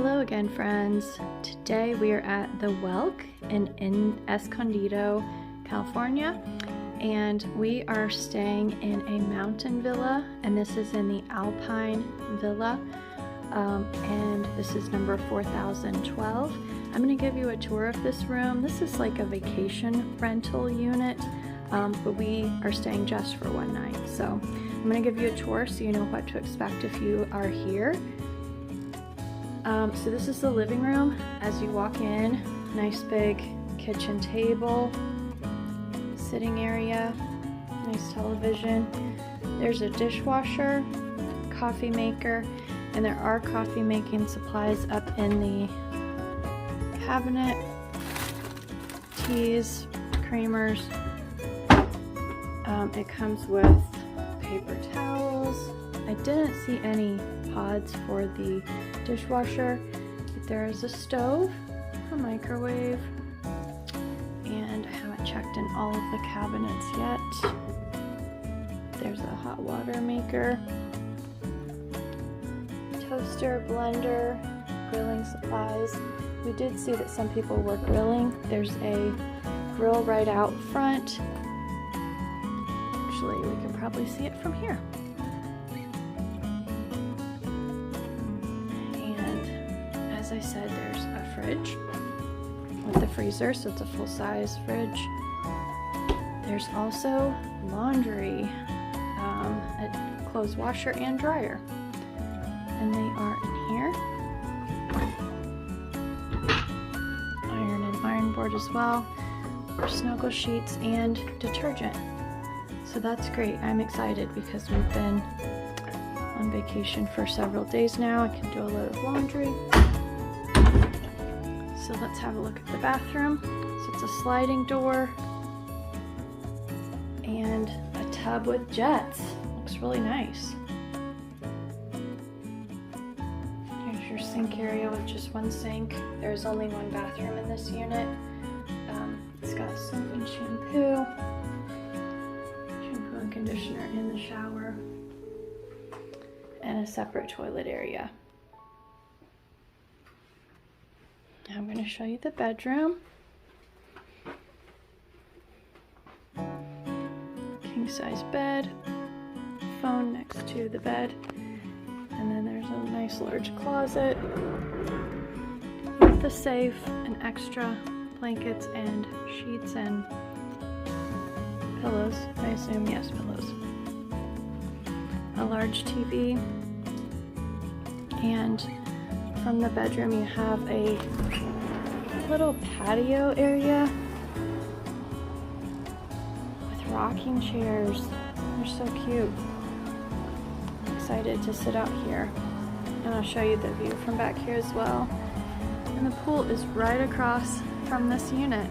Hello again, friends. Today we are at the Welk in Escondido, California, and we are staying in a mountain villa, and this is in the Alpine Villa, and this is number 4012. I'm going to give you a tour of this room. This is like a vacation rental unit, but we are staying just for one night. So I'm going to give you a tour so you know what to expect if you are here. So this is the living room. As you walk in, nice big kitchen table, sitting area, nice television. There's a dishwasher, coffee maker, and there are coffee making supplies up in the cabinet, teas, creamers. It comes with paper towels. I didn't see any pods for the dishwasher, but there is a stove, a microwave, and I haven't checked in all of the cabinets yet. There's a hot water maker, toaster, blender, grilling supplies. We did see that some people were grilling. There's a grill right out front. Actually, we can probably see it from here. As I said, there's a fridge with the freezer, so it's a full-size fridge. There's also laundry, a clothes washer and dryer, and they are in here. Iron and iron board as well, snuggle sheets and detergent. So that's great. I'm excited because we've been on vacation for several days now. I can do a load of laundry. So let's have a look at the bathroom. So it's a sliding door and a tub with jets. Looks really nice. Here's your sink area with just one sink. There's only one bathroom in this unit. It's got soap and shampoo and conditioner in the shower, and a separate toilet area. I'm going to show you the bedroom. King size bed, phone next to the bed, and then there's a nice large closet with the safe and extra blankets and sheets and pillows. I assume, yes, pillows. A large TV, and from the bedroom you have a little patio area with rocking chairs. They're so cute. I'm excited to sit out here, and I'll show you the view from back here as well. And the pool is right across from this unit,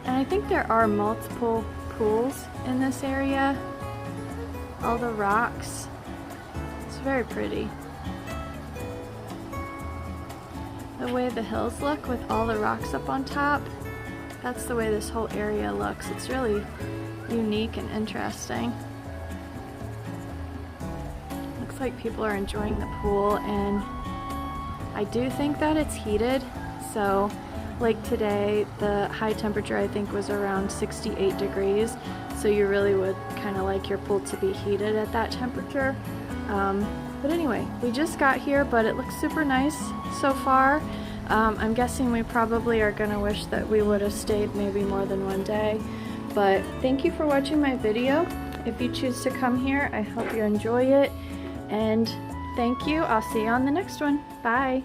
and I think there are multiple pools in this area. All the rocks, it's very pretty. The way the hills look with all the rocks up on top, that's the way this whole area looks. It's really unique and interesting. Looks like people are enjoying the pool, and I do think that it's heated. So like today, the high temperature I think was around 68 degrees. So you really would kind of like your pool to be heated at that temperature. But anyway, we just got here, but it looks super nice so far. I'm guessing we probably are gonna wish that we would have stayed maybe more than one day. But thank you for watching my video. If you choose to come here, I hope you enjoy it. And thank you. I'll see you on the next one. Bye.